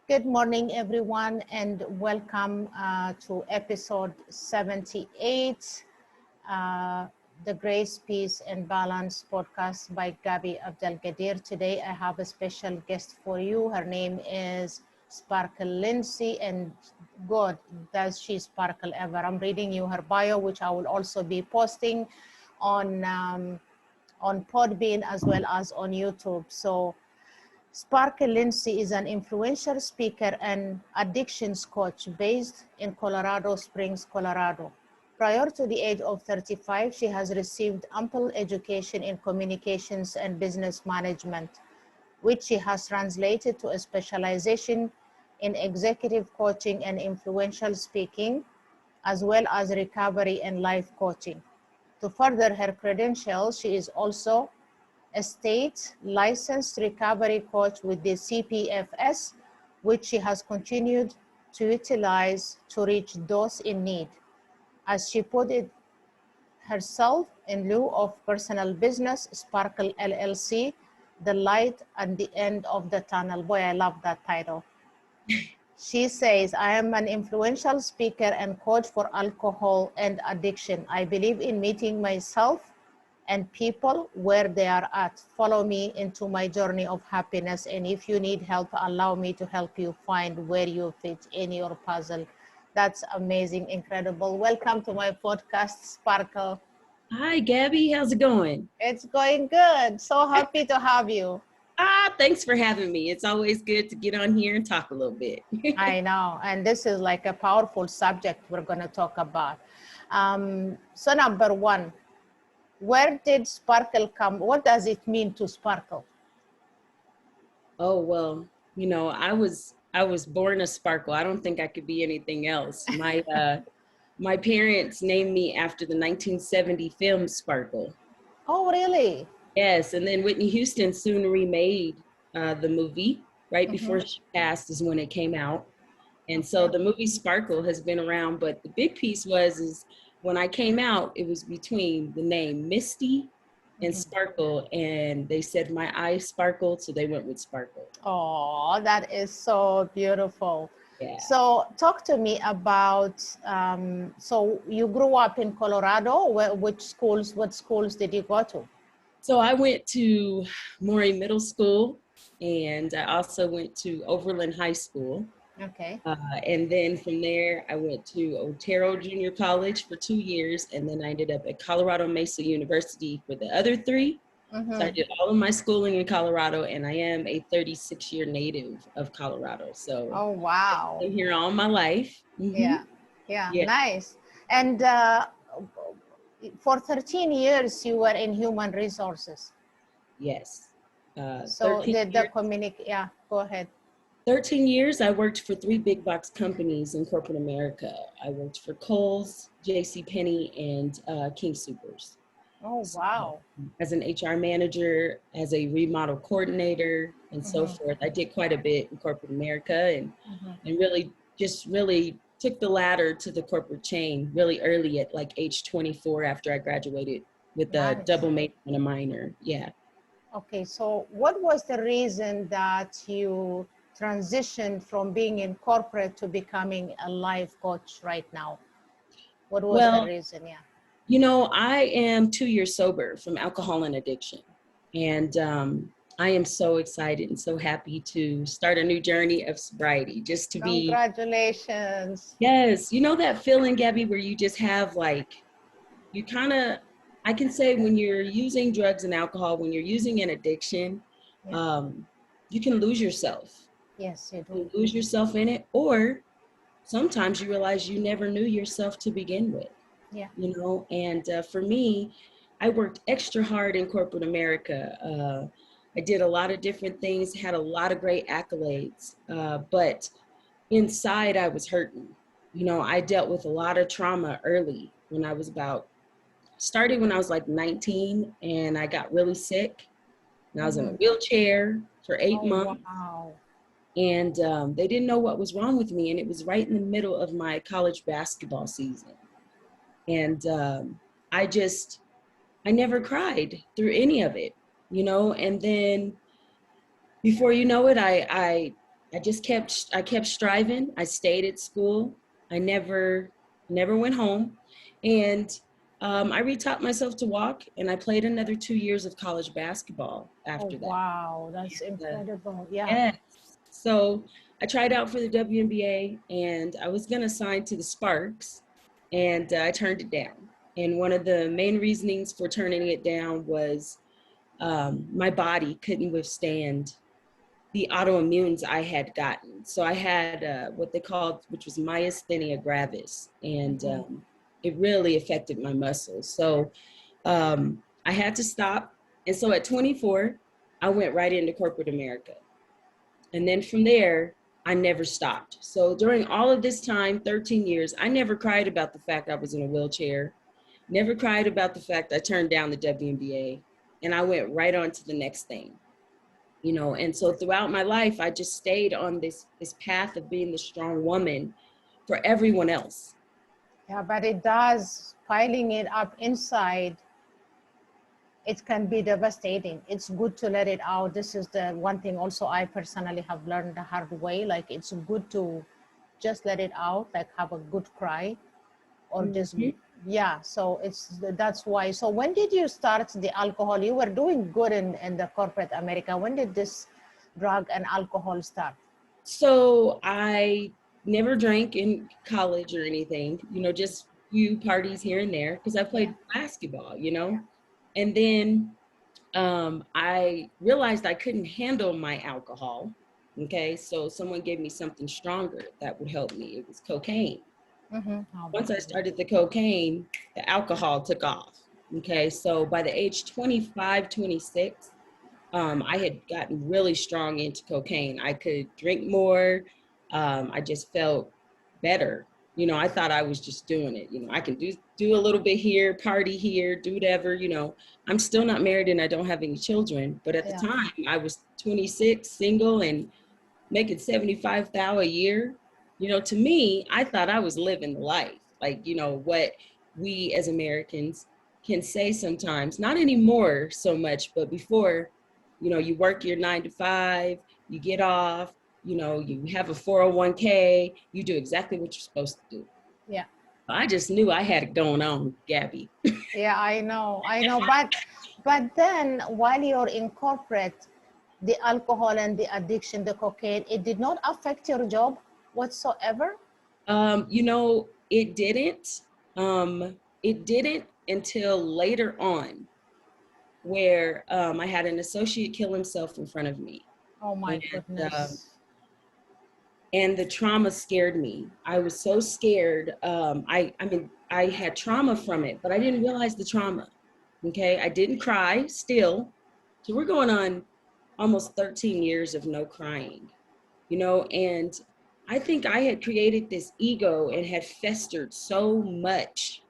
Good morning, everyone, and welcome to episode 78, the Grace, Peace, and Balance podcast by Gabi Abdelgadir. Today, I have a special guest for you. Her name is Sparkle Lindsay, and God, does she sparkle ever. I'm reading you her bio, which I will also be posting on Podbean as well as on YouTube. So Sparkle Lindsay is an influential speaker and addictions coach based in Colorado Springs, Colorado. Prior to the age of 35, she has received ample education in communications and business management, which she has translated to a specialization in executive coaching and influential speaking, as well as recovery and life coaching. To further her credentials, she is also a state licensed recovery coach with the CPFS, which she has continued to utilize to reach those in need. As she put it herself, in lieu of personal business, Sparkle LLC, the light at the end of the tunnel. Boy, I love that title. She says, I am an influential speaker and coach for alcohol and addiction. I believe in meeting myself and people where they are at. Follow me into my journey of happiness. And if you need help, allow me to help you find where you fit in your puzzle. That's amazing, incredible. Welcome to my podcast, Sparkle. Hi, Gabby. How's it going? It's going good. So happy to have you. Thanks for having me. It's always good to get on here and talk a little bit. I know. And this is like a powerful subject we're going to talk about. So number one, where did sparkle come? What does it mean to sparkle? Oh, well, I was born a sparkle. I don't think I could be anything else. My parents named me after the 1970 film Sparkle. Oh, really? Yes, and then Whitney Houston soon remade the movie. Right before she passed is when it came out. And so the movie Sparkle has been around, but the big piece is when I came out, it was between the name Misty and Sparkle, and they said my eyes sparkled, so they went with Sparkle. Oh, that is so beautiful. Yeah. So talk to me about, so you grew up in Colorado. What schools did you go to? So I went to Maury Middle School, and I also went to Overland High School. Okay. And then from there, I went to Otero Junior College for 2 years, and then I ended up at Colorado Mesa University for the other 3. So I did all of my schooling in Colorado, and I am a 36-year native of Colorado. So oh, wow. I've been here all my life. Yeah, nice. And for 13 years, you were in human resources. Yes. So did the go ahead. 13 years, I worked for 3 big box companies in corporate America. I worked for Kohl's, JCPenney, and King Soopers. Oh, wow. So, as an HR manager, as a remodel coordinator, and so forth. I did quite a bit in corporate America and really took the ladder to the corporate chain really early at like age 24 after I graduated with a double major and a minor. Yeah. Okay, so what was the reason that you transitioned from being in corporate to becoming a life coach right now? What was the reason? Yeah. I am 2 years sober from alcohol and addiction. And I am so excited and so happy to start a new journey of sobriety, just to be. Congratulations. Yes. You know that feeling, Gabby, where you just have I can say when you're using drugs and alcohol, when you're using an addiction, you can lose yourself. Yes, you do. You lose yourself in it, or sometimes you realize you never knew yourself to begin with. Yeah. And for me, I worked extra hard in corporate America. I did a lot of different things, had a lot of great accolades, but inside I was hurting. I dealt with a lot of trauma early when I was started when I was like 19, and I got really sick, and I was in a wheelchair for 8 months. Wow. And they didn't know what was wrong with me. And it was right in the middle of my college basketball season. And I never cried through any of it, and then before you know it, I I kept striving. I stayed at school. I never went home. And I retaught myself to walk, and I played another 2 years of college basketball Oh, after that. wow. That's incredible. Yeah. Yes. So I tried out for the WNBA, and I was going to sign to the Sparks, and I turned it down. And one of the main reasonings for turning it down was my body couldn't withstand the autoimmunes I had gotten. So I had what they called, which was myasthenia gravis, and it really affected my muscles. So I had to stop. And so at 24, I went right into corporate America. And then from there, I never stopped. So during all of this time, 13 years, I never cried about the fact I was in a wheelchair, never cried about the fact I turned down the WNBA, and I went right on to the next thing. You know, and so throughout my life, I just stayed on this path of being the strong woman for everyone else. Yeah, but it does, piling it up inside, it can be devastating. It's good to let it out. This is the one thing also I personally have learned the hard way. Like, it's good to just let it out, like have a good cry, or just, yeah. So that's why. So when did you start the alcohol? You were doing good in the corporate America. When did this drug and alcohol start? So I never drank in college or anything, you know, just few parties here and there because I played basketball, you know. And then I realized I couldn't handle my alcohol. Okay, so someone gave me something stronger that would help me. It was cocaine. Oh, Once I started the cocaine, the alcohol took off. Okay, so by the age 25, 26, I had gotten really strong into cocaine. I could drink more. I just felt better. You know, I thought I was just doing it. You know, I can do a little bit here, party here, do whatever. You know, I'm still not married and I don't have any children. But at the time, I was 26, single, and making 75,000 a year. You know, to me, I thought I was living the life. Like, you know, what we as Americans can say sometimes, not anymore so much, but before, you know, you work your 9 to 5, you get off, you know, you have a 401k, you do exactly what you're supposed to do. yeah. I just knew I had it going on, Gabby. Yeah, I know. But then while you're in corporate, the alcohol and the addiction, the cocaine, it did not affect your job whatsoever? You know, it didn't. It didn't until later on, where I had an associate kill himself in front of me. Oh my And, goodness. and the trauma scared me. I was so scared. I mean, I had trauma from it, but I didn't realize the trauma. Okay. I didn't cry still. So we're going on almost 13 years of no crying, you know, and I think I had created this ego and had festered so much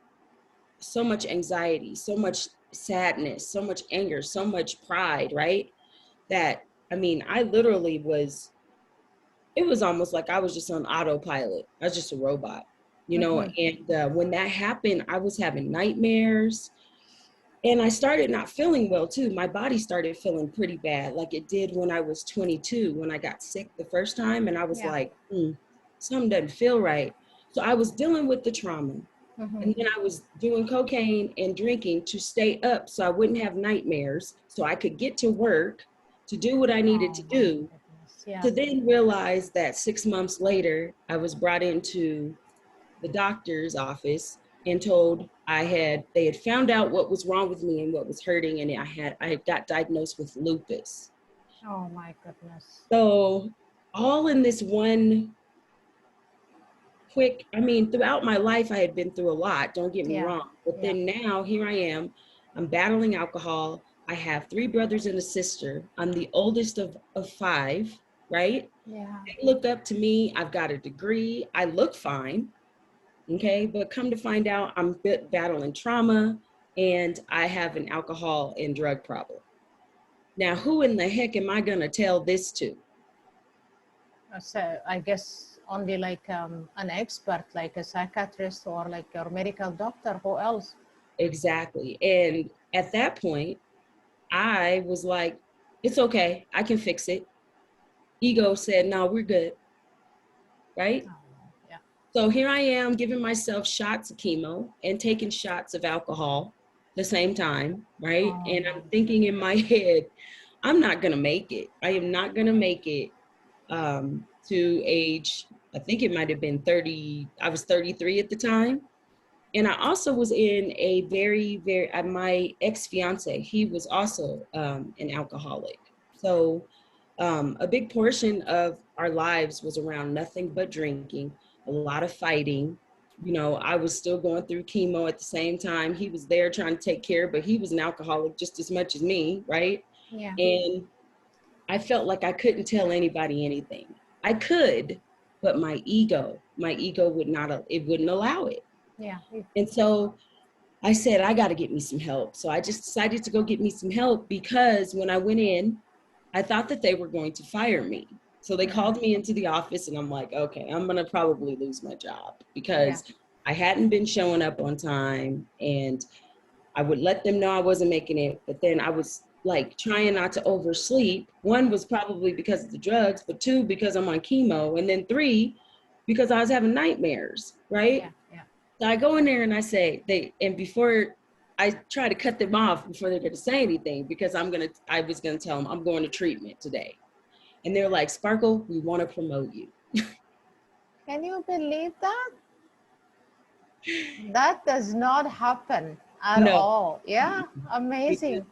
anxiety, so much sadness, so much anger, so much pride, right? That, I mean, I literally was, it was almost like I was just on autopilot. I was just a robot, you know? And when that happened, I was having nightmares and I started not feeling well too. My body started feeling pretty bad, like it did when I was 22, when I got sick the first time. And I was like, something doesn't feel right. So I was dealing with the trauma. And then I was doing cocaine and drinking to stay up so I wouldn't have nightmares, so I could get to work to do what I needed to do. To then realize that 6 months later, I was brought into the doctor's office and told they had found out what was wrong with me and what was hurting, and I had got diagnosed with lupus. Oh my goodness. So all in this one quick, I mean, throughout my life, I had been through a lot, don't get me wrong. But then now here I am, I'm battling alcohol. I have 3 brothers and a sister. I'm the oldest of 5, right? Yeah. They look up to me. I've got a degree. I look fine. Okay. But come to find out, I'm battling trauma and I have an alcohol and drug problem. Now, who in the heck am I going to tell this to? So I guess only like an expert, like a psychiatrist or like your medical doctor. Who else? Exactly. And at that point, I was like, it's okay. I can fix it. ego said, no, we're good, right? Oh, yeah. So here I am giving myself shots of chemo and taking shots of alcohol the same time, right? Oh And my I'm thinking in goodness. my head, I'm not gonna make it. I am not gonna make it to age, I think it might have been 30, I was 33 at the time. And I also was in a my ex-fiance, he was also an alcoholic. So a big portion of our lives was around nothing but drinking, a lot of fighting. You know, I was still going through chemo at the same time. He was there trying to take care, but he was an alcoholic just as much as me, right? Yeah. And I felt like I couldn't tell anybody anything. I could, but my ego would not, it wouldn't allow it. Yeah. And so I said, I got to get me some help. So I just decided to go get me some help because when I went in, I thought that they were going to fire me. So they Mhm. called me into the office and I'm like, okay, I'm going to probably lose my job Yeah. because I hadn't been showing up on time, and I would let them know I wasn't making it. But then I was like trying not to oversleep. One was probably because of the drugs, but two, because I'm on chemo. And then three, because I was having nightmares, Yeah. right? Yeah. So I go in there and I say, and before I try to cut them off before they're going to say anything, because I was going to tell them I'm going to treatment today. And they're like, Sparkle, we want to promote you. Can you believe that? That does not happen at No. all. Yeah. Amazing.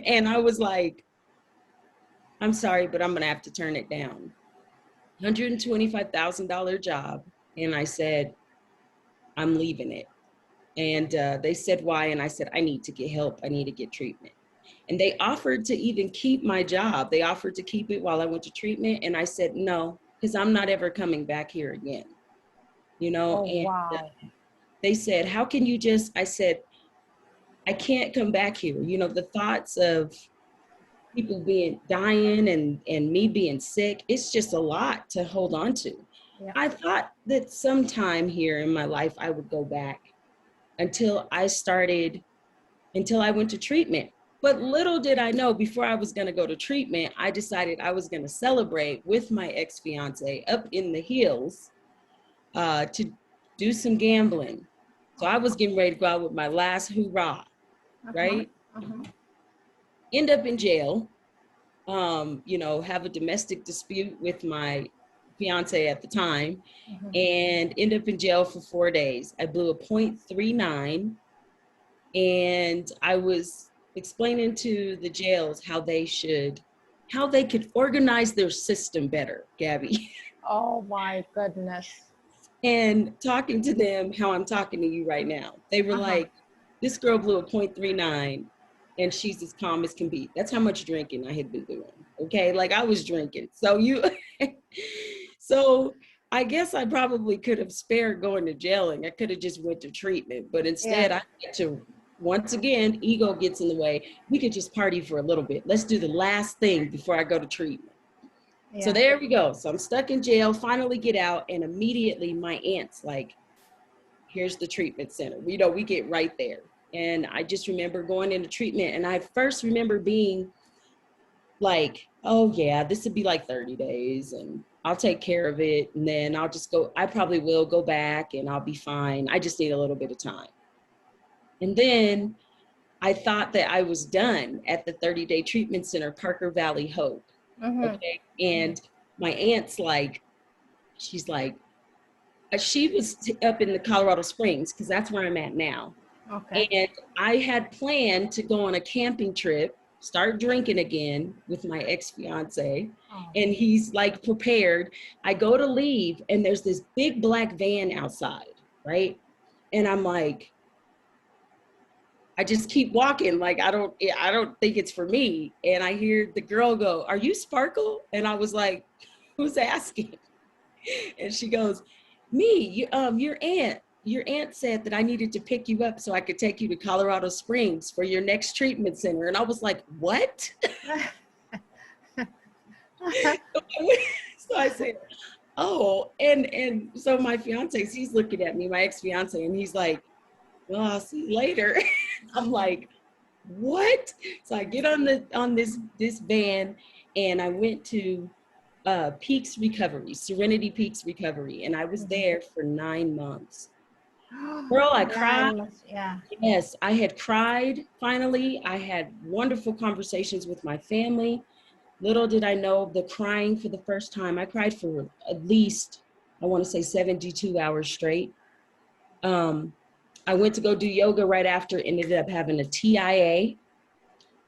And I was like, I'm sorry, but I'm going to have to turn it down. $125,000 job. And I said, I'm leaving it. And they said, why? And I said, I need to get help. I need to get treatment. And they offered to even keep my job. They offered to keep it while I went to treatment. And I said, no, because I'm not ever coming back here again. You know, Oh, and wow. they said, how can you just, I said, I can't come back here. You know, the thoughts of people dying and me being sick, it's just a lot to hold on to. Yeah. I thought that sometime here in my life, I would go back until until I went to treatment. But little did I know, before I was going to go to treatment, I decided I was going to celebrate with my ex-fiance up in the hills to do some gambling. So I was getting ready to go out with my last hoorah, Uh-huh. right? Uh-huh. End up in jail, you know, have a domestic dispute with my fiance at the time, Uh-huh. and end up in jail for 4 days. I blew a .39, and I was explaining to the jails how they could organize their system better, Gabby. Oh my goodness. And talking to them how I'm talking to you right now. They were Uh-huh. like, this girl blew a .39 and she's as calm as can be. That's how much drinking I had been doing. Okay. Like I was drinking. So so I guess I probably could have spared going to jail and I could have just went to treatment, but Yeah. instead I get to, once again, ego gets in the way. We could just party for a little bit. Let's do the last thing before I go to treatment. So Yeah. there we go. So I'm stuck in jail, finally get out, and immediately my aunt's like, here's the treatment center. You know, we get right there. And I just remember going into treatment, and I first remember being like, oh yeah, this would be like 30 days and I'll take care of it. And then I'll just go, I probably will go back and I'll be fine. I just need a little bit of time. And then I thought that I was done at the 30-day treatment center, Parker Valley Hope. Mm-hmm. Okay. And my aunt's like, she's like, she was up in the Colorado Springs because that's where I'm at now. Okay. And I had planned to go on a camping trip, start drinking again with my ex-fiance. Oh. And he's like prepared. I go to leave and there's this big black van outside, right? And I'm like, I just keep walking. Like, I don't think it's for me. And I hear the girl go, are you Sparkle? And I was like, who's asking? And she goes, me, your aunt said that I needed to pick you up so I could take you to Colorado Springs for your next treatment center. And I was like, what? So I said, oh, and so my fiance, he's looking at me, my ex-fiance, and he's like, well, I'll see you later. I'm like, what? So I get on this van and I went to Peaks Recovery, Serenity Peaks Recovery. And I was there for 9 months. Girl, I cried. 9 months, yeah. Yes, I had cried finally. I had wonderful conversations with my family. Little did I know the crying for the first time. I cried for at least, I want to say 72 hours straight. I went to go do yoga right after, ended up having a TIA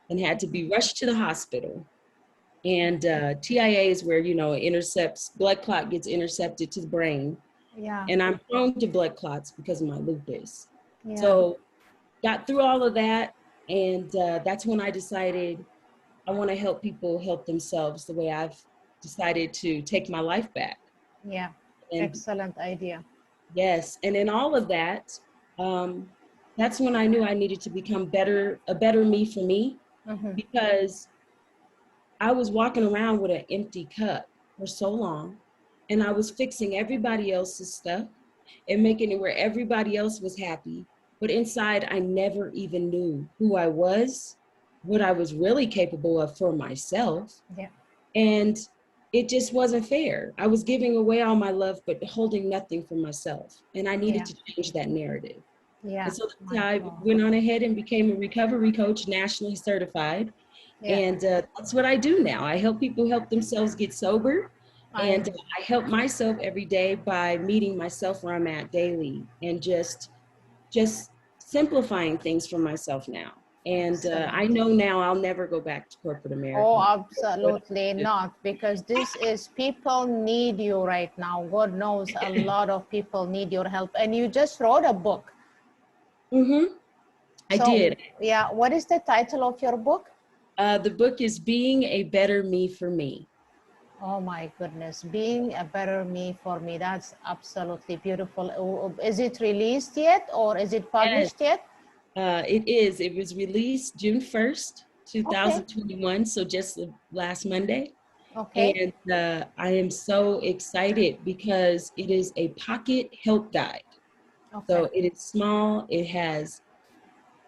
and had to be rushed to the hospital. And TIA is where, intercepts, blood clot gets intercepted to the brain. Yeah. And I'm prone to blood clots because of my lupus. Yeah. So got through all of that. And that's when I decided I want to help people help themselves the way I've decided to take my life back. Yeah. And excellent idea. yes. And in all of that, that's when I knew I needed to become a better me for me, because I was walking around with an empty cup for so long, and I was fixing everybody else's stuff and making it where everybody else was happy. But inside, I never even knew who I was, what I was really capable of for myself. Yeah. And it just wasn't fair. I was giving away all my love, but holding nothing for myself. And I needed to change that narrative. Yeah. And so I went on ahead and became a recovery coach, nationally certified. Yeah. And that's what I do now. I help people help themselves get sober. And I help myself every day by meeting myself where I'm at daily and just simplifying things for myself now. And I know now I'll never go back to corporate America. Oh, absolutely not, because this is, people need you right now. God knows a lot of people need your help. And you just wrote a book. I did. Yeah. What is the title of your book? The book is Being a Better Me for Me. Oh my goodness, Being a Better Me for Me. That's absolutely beautiful. Is it released yet, or is it published yet? It is. It was released June 1st, 2021. So just last Monday. Okay. And I am so excited because it is a pocket help guide. Okay. So it is small. It has,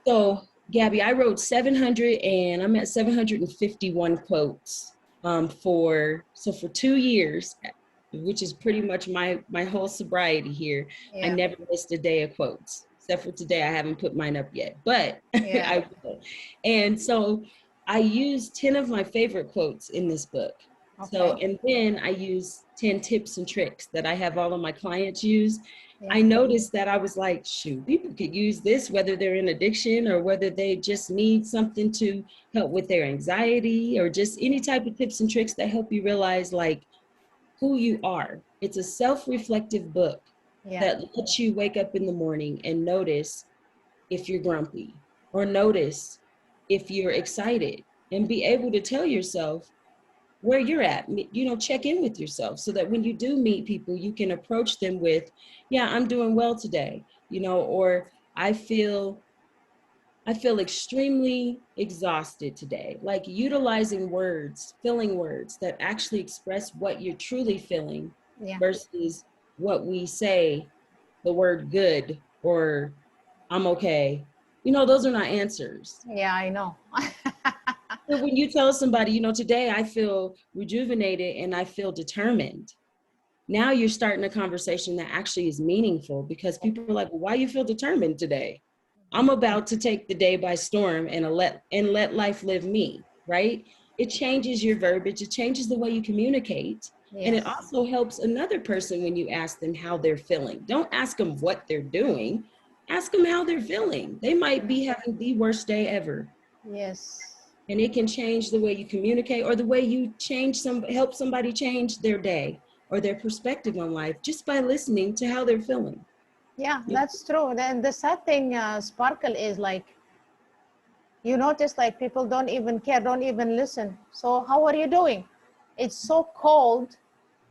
so Gabby, I wrote 700 and I'm at 751 quotes for 2 years, which is pretty much my whole sobriety here. Yeah. I never missed a day of quotes, except for today. I haven't put mine up yet, but I will. And so I used 10 of my favorite quotes in this book. Okay. So, and then I use 10 tips and tricks that I have all of my clients use. Yeah. I noticed that I was like, shoot, people could use this, whether they're in addiction or whether they just need something to help with their anxiety, or just any type of tips and tricks that help you realize like who you are. It's a self-reflective book that lets you wake up in the morning and notice if you're grumpy, or notice if you're excited, and be able to tell yourself where you're at, check in with yourself so that when you do meet people, you can approach them with, yeah, I'm doing well today, or I feel extremely exhausted today. Like utilizing words, filling words that actually express what you're truly feeling versus what we say, the word good or I'm okay. Those are not answers. Yeah, I know. So when you tell somebody, today I feel rejuvenated and I feel determined, now you're starting a conversation that actually is meaningful, because people are like, well, why you feel determined today? I'm about to take the day by storm and let life live me, right? It changes your verbiage. It changes the way you communicate. Yes. And it also helps another person when you ask them how they're feeling. Don't ask them what they're doing. Ask them how they're feeling. They might be having the worst day ever. Yes. And it can change the way you communicate, or the way you help somebody change their day or their perspective on life, just by listening to how they're feeling. Yeah, that's true. Then the sad thing, Sparkle, is like, you notice like people don't even care, don't even listen. So how are you doing? It's so cold.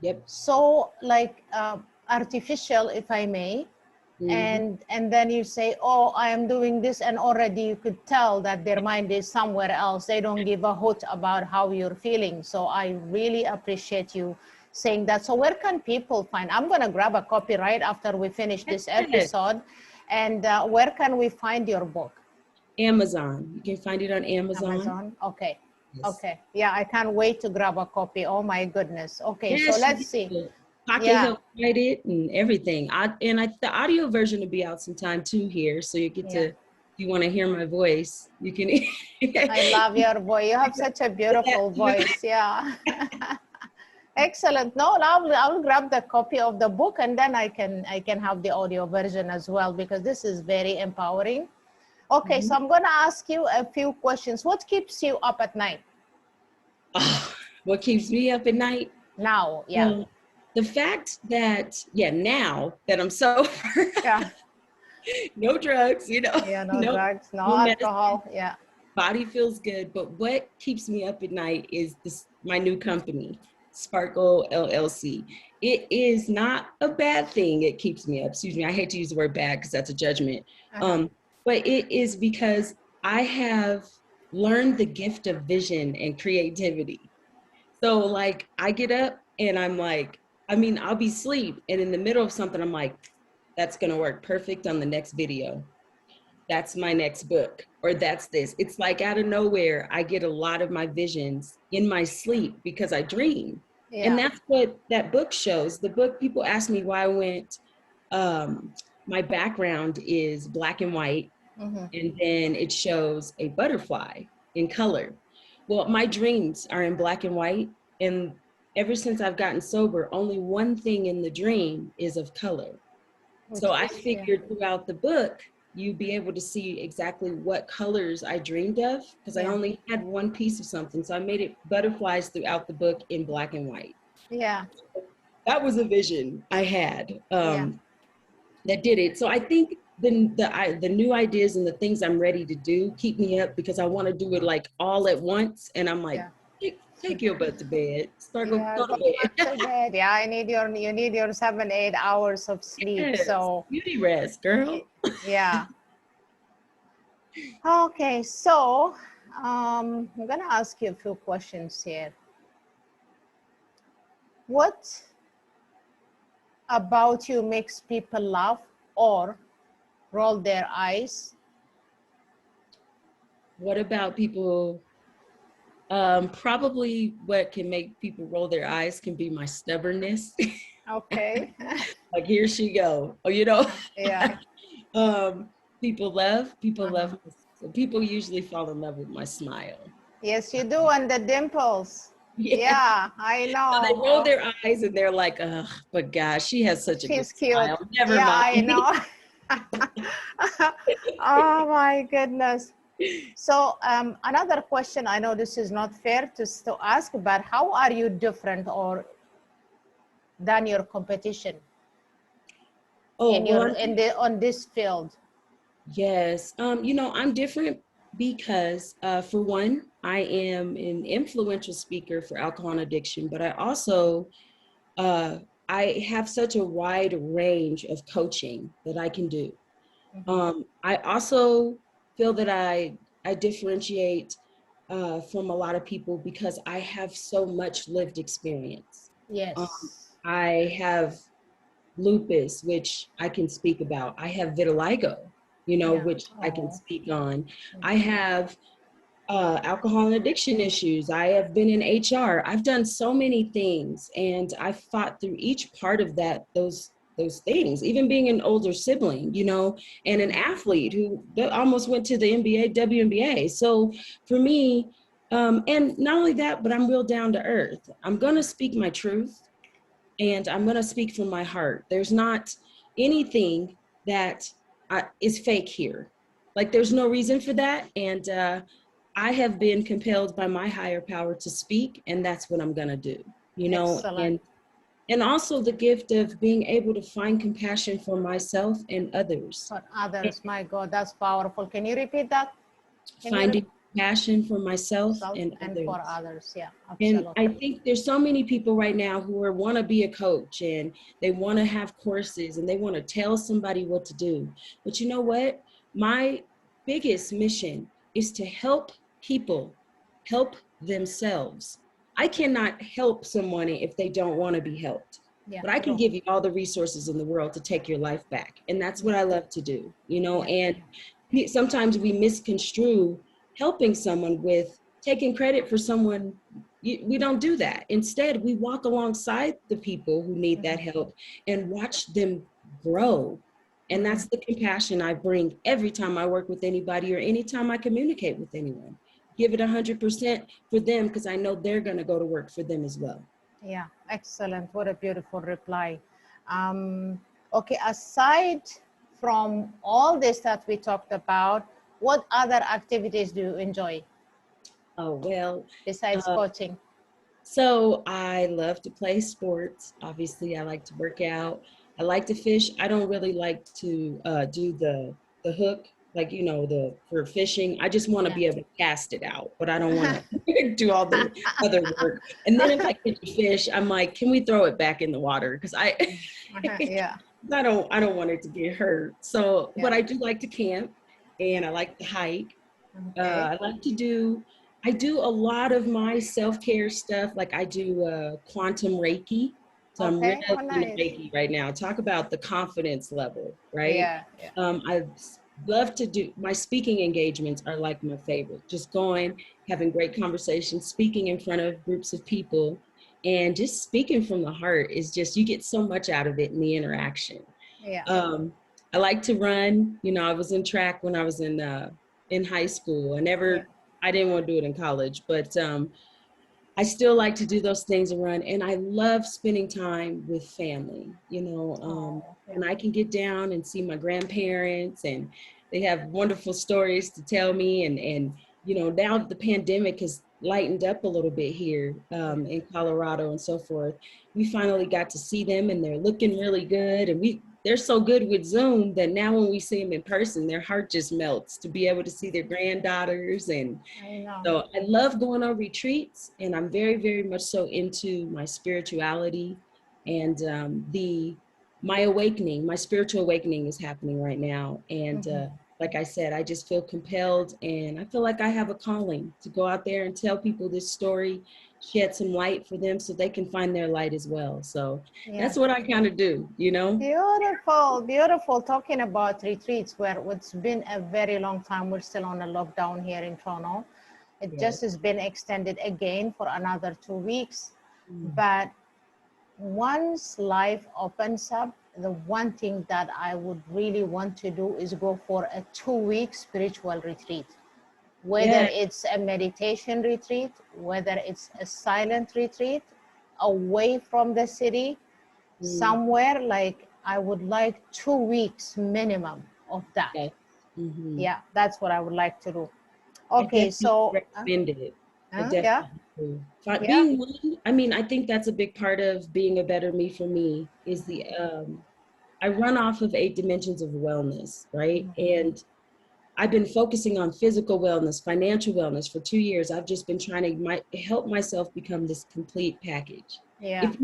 Yep. So like artificial, if I may. Mm-hmm. And then you say, oh, I am doing this, and already you could tell that their mind is somewhere else. They don't give a hoot about how you're feeling. So I really appreciate you saying that. So where can people find? I'm going to grab a copy right after we finish this episode. And where can we find your book? Amazon. You can find it on Amazon. Okay. Yes. Okay. Yeah, I can't wait to grab a copy. Oh my goodness. Okay, so Yes, let's see. Pocket Yeah, help write it and everything. The audio version will be out sometime too here, so you get yeah. to, if you want to hear my voice, you can. I love your voice. You have such a beautiful voice. Yeah. Excellent. No, I'll grab the copy of the book, and then I can have the audio version as well, because this is very empowering. Okay, so Mhm. I'm going to ask you a few questions. What keeps you up at night Oh, what keeps me up at night? now? Yeah. Well, the fact that, yeah, now that I'm sober, Yeah. no drugs, Yeah, no no, drugs, no no medicine, alcohol. Yeah. body feels good. But what keeps me up at night is my new company, Sparkle LLC. It is not a bad thing. It keeps me up. Excuse me. I hate to use the word bad because that's a judgment. Uh-huh. But it is because I have learned the gift of vision and creativity. So like I get up and I'm like, I'll be asleep and in the middle of something, I'm like, that's gonna work perfect on the next video. That's my next book, or that's this. It's like out of nowhere, I get a lot of my visions in my sleep because I dream. And Yeah. that's what that book shows. The book, people ask me why I went, my background is black and white, Mm-hmm. and then it shows a butterfly in color. Well, my dreams are in black and white, and ever since I've gotten sober, only one thing in the dream is of color. So Which I is, yeah. figured throughout the book, you'd be able to see exactly what colors I dreamed of, because I Yeah. only had one piece of something. So I made it butterflies throughout the book in black and white. Yeah. That was a vision I had. Yeah. That did it. So I think the new ideas and the things I'm ready to do keep me up because I want to do it like all at once. And I'm like, Yeah. take your butt to bed. Start Yeah, go to go bed. back to bed. Yeah, you need your 7, 8 hours of sleep. Yes, So beauty rest, girl. yeah. Okay, so I'm gonna ask you a few questions here. What about you makes people laugh or roll their eyes? What about people? Probably what can make people roll their eyes can be my stubbornness. Okay. Like here she go. Oh, Yeah. um, people Uh-huh. love. People usually fall in love with my smile. Yes, you do, and the dimples. Yeah. Yeah, I So they know. roll Oh, their eyes and they're like, ugh, but gosh, she has such a good she's cute. smile. Never Yeah, I mind. know. Oh my goodness. So another question, I know this is not fair to ask, but how are you different or than your competition Oh, in well, your in the on this field? yes. I'm different because, for one, I am an influential speaker for alcohol and addiction, but I also, uh, I have such a wide range of coaching that I can do. Mhm. I also feel that I differentiate from a lot of people because I have so much lived experience. Um, Yes. I have lupus, which I can speak about. I have vitiligo, Yeah. which I can Oh. speak on. I Mhm. have alcohol and addiction issues. I have been in HR. I've done so many things, and I fought through each part of those things. Even being an older sibling, and an athlete who almost went to the NBA, WNBA. So for me, and not only that, but I'm real down to earth. I'm gonna speak my truth and I'm going to speak from my heart. There's not anything that is fake here. Like there's no reason for that. And I have been compelled by my higher power to speak, and that's what I'm going to do, Excellent. and also the gift of being able to find compassion for myself and others. For others, my God, that's powerful. Can you repeat that? Can you repeat Finding compassion for myself yourself and and for others. others? Yeah, And I absolutely. think there's so many people right now who want to be a coach and they want to have courses and they want to tell somebody what to do. But you know what? My biggest mission is to help people help themselves. I cannot help someone if they don't want to be helped. Yeah, But I can true. give you all the resources in the world to take your life back. And that's Yeah, what I love to do, yeah, and sometimes we misconstrue helping someone with taking credit for someone. We don't do that. Instead, we walk alongside the people who need that help and watch them grow. And that's the compassion I bring every time I work with anybody or anytime I communicate with anyone. Give it 100% for them because I know they're going to go to work for them as well. Yeah, excellent. What a beautiful reply. Okay, aside from all this that we talked about, what other activities do you enjoy Oh, well, besides coaching? so I love to play sports. Obviously, I like to work out. I like to fish. I don't really like to do the hook, like the for fishing. I just want to be able to cast it out, but I don't want to do all the other work. And then if I catch a fish, I'm like, can we throw it back in the water? Because Yeah. I don't want it to get hurt. So, Yeah. but I do like to camp, and I like to hike. Okay. I do a lot of my self-care stuff. Like I do quantum Reiki. So I'm really Okay. Oh, into nice. Reiki right now. Talk about the confidence level, right? Yeah. Yeah. I love to do my speaking engagements are like my favorite. Just going, having great conversations, speaking in front of groups of people, and just speaking from the heart is just, you get so much out of it in the interaction. Yeah. I like to run. I was in track when I was in high school. Yeah. I didn't want to do it in college, but I still like to do those things and run. And I love spending time with family, Oh, yeah. and I can get down and see my grandparents, and they have wonderful stories to tell me. And now the pandemic has lightened up a little bit here in Colorado and so forth. We finally got to see them, and they're looking really good. And they're so good with Zoom that now when we see them in person, their heart just melts to be able to see their granddaughters. And I know. so I love going on retreats, and I'm very, very much so into my spirituality and my spiritual awakening is happening right now. And like I said, I just feel compelled, and I feel like I have a calling to go out there and tell people this story, shed some light for them so they can find their light as well. So Yeah. that's what I kind of do. Beautiful, beautiful. Talking about retreats, where it's been a very long time. We're still on a lockdown here in Toronto. It just Yes. has been extended again for another 2 weeks. Mm. But once life opens up, the one thing that I would really want to do is go for a 2-week spiritual retreat. Whether Yeah. it's a meditation retreat, whether it's a silent retreat, away from the city, Mm. somewhere like I would like 2 weeks minimum of that. Yes. Mm-hmm. Yeah, that's what I would like to do. I Okay, definitely so recommend it. I yeah, definitely do. yeah. Being one, I mean, I think that's a big part of being a better me for me is I run off of 8 dimensions of wellness, right? And I've been focusing on physical wellness, financial wellness for 2 years. I've just been trying to help myself become this complete package. Yeah. If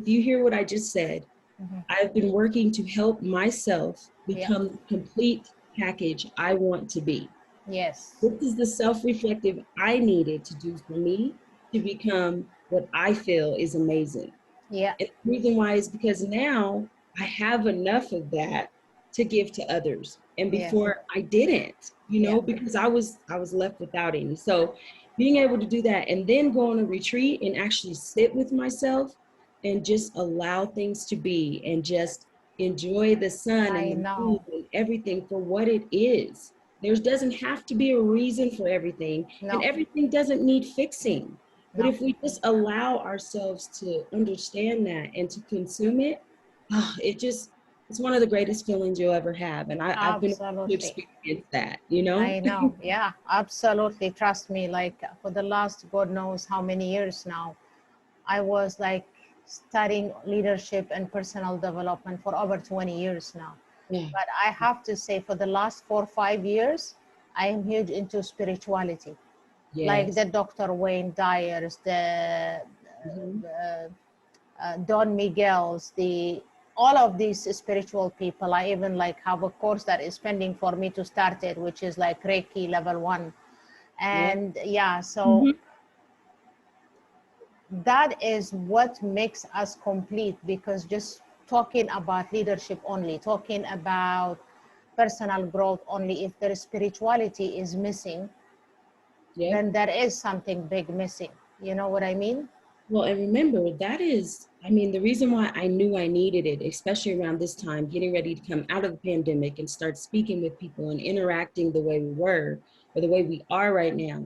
you hear what I just said, Mhm. I've been working to help myself Yeah. become the complete package I want to be. Yes. This is the self-reflective I needed to do for me to become what I feel is amazing. Yeah. And the reason why is because now I have enough of that to give to others. And Yeah. before I didn't, Yeah. because I was left without any. So being able to do that and then go on a retreat and actually sit with myself and just allow things to be and just enjoy the sun and I the moon know. and everything for what it is. There doesn't have to be a reason for everything, and No. everything doesn't need fixing. But No. if we just allow ourselves to understand that and to consume it, it's one of the greatest feelings you'll ever have. And I've been able to Absolutely. experience that. I know. Yeah, absolutely. Trust me, like for the last God knows how many years now, I was like studying leadership and personal development for over 20 years now. Yeah. But I have to say, for the last 4 or 5 years, I am huge into spirituality. Like Yes. the Dr. Wayne Dyers, the Mhm. Don Miguel's, all of these spiritual people. I even like have a course that is pending for me to start it, which is like Reiki level 1. Yeah. And yeah, so Mhm. that is what makes us complete, because just talking about leadership only, talking about personal growth only, if their spirituality is missing, Yep. then there is something big missing. You know what I mean? Well, and remember, that is, I mean, the reason why I knew I needed it, especially around this time, getting ready to come out of the pandemic and start speaking with people and interacting the way we were, or the way we are right now.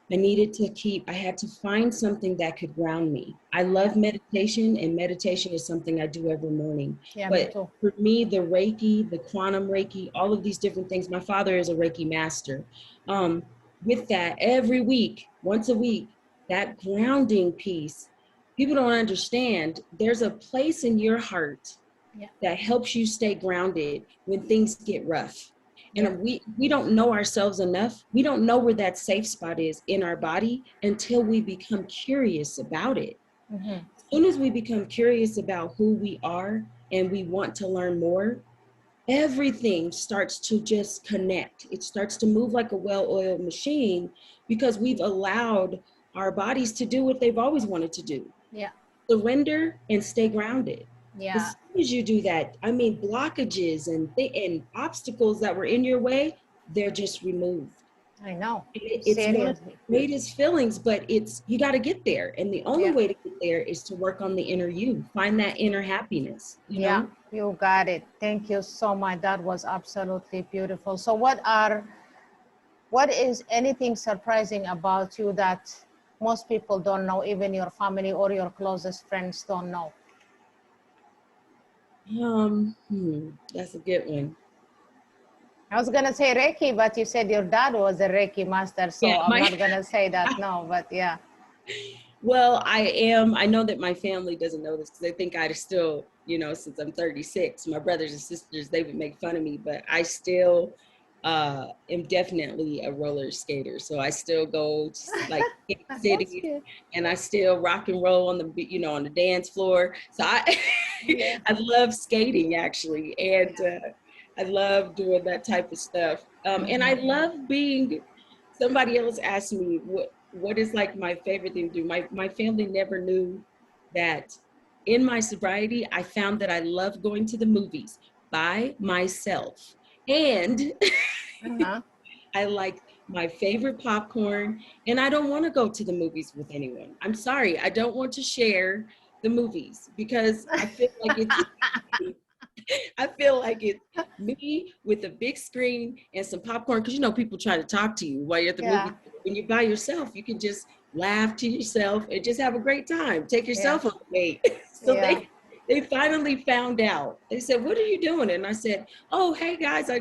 I had to find something that could ground me. I love meditation, and meditation is something I do every morning. Yeah, me But too. for me, the Reiki, the quantum Reiki, all of these different things, my father is a Reiki master. Um, with that, every week, once a week, that grounding piece, people don't understand. There's a place in your heart Yeah. that helps you stay grounded when things get rough. Yeah. And we don't know ourselves enough. We don't know where that safe spot is in our body until we become curious about it. Mm-hmm. As soon as we become curious about who we are and we want to learn more, everything starts to just connect. It starts to move like a well-oiled machine because we've allowed our bodies to do what they've always wanted to do. Yeah. Surrender and stay grounded. Yeah. As soon as you do that, I mean, blockages and obstacles that were in your way, they're just removed. I know. It's one of the Seriously. greatest feelings, but you got to get there. And the only Yeah. way to get there is to work on the inner you, find that inner happiness, you Yeah, know? you got it. Thank you so much. That was absolutely beautiful. So what is anything surprising about you that most people don't know, even your family or your closest friends don't know? That's a good one. I was gonna say Reiki, but you said your dad was a Reiki master, so Yeah, I'm not gonna say that no, but yeah. well, I know that my family doesn't know this because they think I still, since I'm 36, my brothers and sisters, they would make fun of me, but I still am definitely a roller skater. So I still go to, like, That's cities, good. and I still rock and roll on on the dance floor. So Yeah. I love skating, actually. And I love doing that type of stuff. And I love being, somebody else asked me what is like my favorite thing to do. My family never knew that in my sobriety, I found that I love going to the movies by myself. And Uh-huh. I like my favorite popcorn, and I don't want to go to the movies with anyone. I'm sorry, I don't want to share the movies because I feel like it's me with a big screen and some popcorn, because people try to talk to you while you're at the Yeah. movie. When you're by yourself, you can just laugh to yourself and just have a great time. Take Yeah. yourself on a date. So Yeah. they finally found out. They said, "What are you doing?" And I said, "Oh, hey guys, I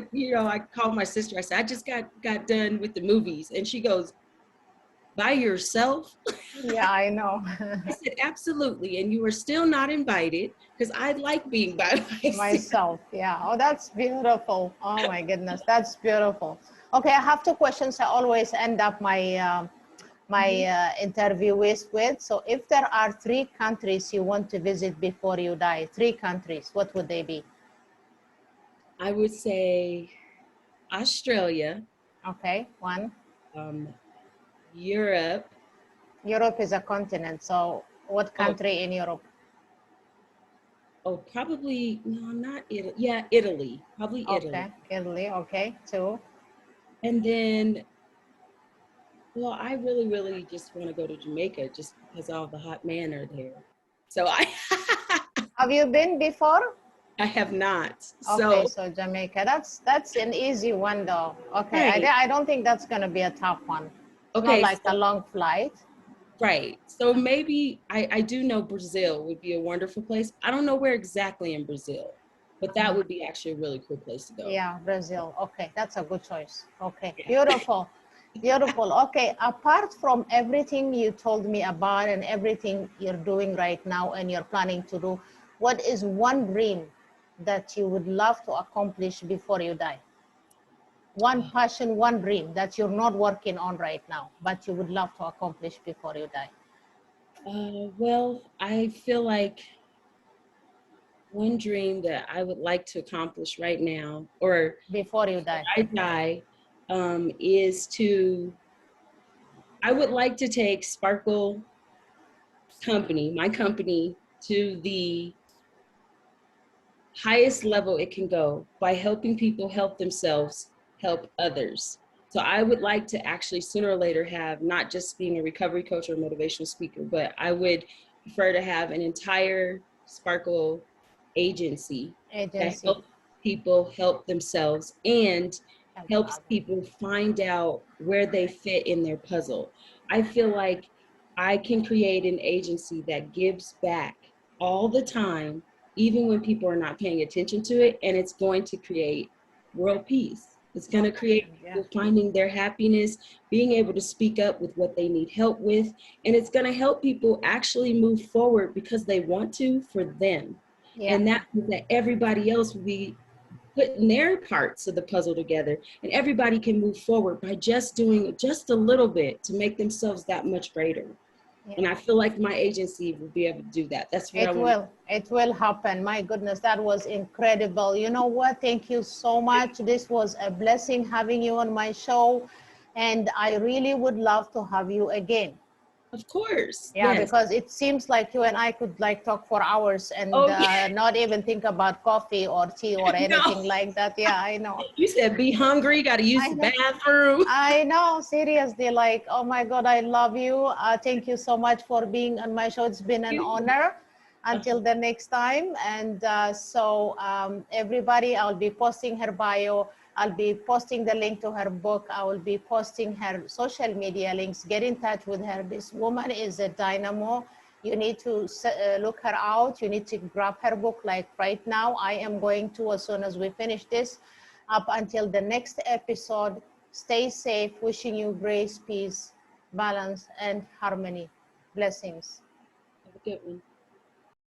called my sister. I said, I just got done with the movies." And she goes, "By yourself?" Yeah, I know. I said, "Absolutely. And you are still not invited because I like being by myself." Myself, yeah. Oh, that's beautiful. Oh my goodness, that's beautiful. Okay, I have two questions I always end up my interviewees with. So if there are three countries you want to visit before you die, three countries, what would they be? I would say Australia, Okay, one. um, Europe. Europe is a continent, so what Oh, country in Europe? probably no, not Italy. Yeah, Italy. Probably Italy. Okay, Italy, okay, two. And then, well, I really, really just want to go to Jamaica just because all the hot men are there. So I, Have you been before? I have not. Okay, So so Jamaica, that's an easy one though. Okay, right, I don't think that's gonna be a tough one. It's not okay, like a so long flight. right. So maybe I do know Brazil would be a wonderful place. I don't know where exactly in Brazil, but that would be actually a really cool place to go. Yeah, Brazil. Okay, that's a good choice. Okay, beautiful. Beautiful. Okay, apart from everything you told me about and everything you're doing right now and you're planning to do, what is one dream that you would love to accomplish before you die? One passion, one dream that you're not working on right now, but you would love to accomplish before you die. Well, I feel like one dream that I would like to accomplish right now, or Before you die. I die, is I would like to take Sparkle my company, to the highest level it can go by helping people help themselves, help others. So I would like to actually sooner or later have not just being a recovery coach or motivational speaker, but I would prefer to have an entire Sparkle agency that Agency. helps people help themselves and Help helps others. people find out where they fit in their puzzle. I feel like I can create an agency that gives back all the time, even when people are not paying attention to it, and it's going to create world peace. It's going to create Yeah. people finding their happiness, being able to speak up with what they need help with, and it's going to help people actually move forward because they want to for them. Yeah. And that means that everybody else will be putting their parts of the puzzle together, and everybody can move forward by just doing just a little bit to make themselves that much greater. Yeah. And I feel like my agency will be able to do that. That's what I want. It will happen. My goodness, that was incredible. You know what? Thank you so much. This was a blessing having you on my show. And I really would love to have you again. Of course. Yeah, Yes. because it seems like you and I could like talk for hours and Oh, yeah. not even think about coffee or tea or No. anything like that. Yeah, I know. You said be hungry, got to use I the know. bathroom. I know, seriously, like, oh my God, I love you. Thank you so much for being on my show. It's been an honor. Until the next time. And everybody, I'll be posting her bio. I'll be posting the link to her book. I will be posting her social media links. Get in touch with her. This woman is a dynamo. You need to look her out. You need to grab her book like right now. I am going to, as soon as we finish this. Up until the next episode, stay safe. Wishing you grace, peace, balance, and harmony. Blessings. Have a good one.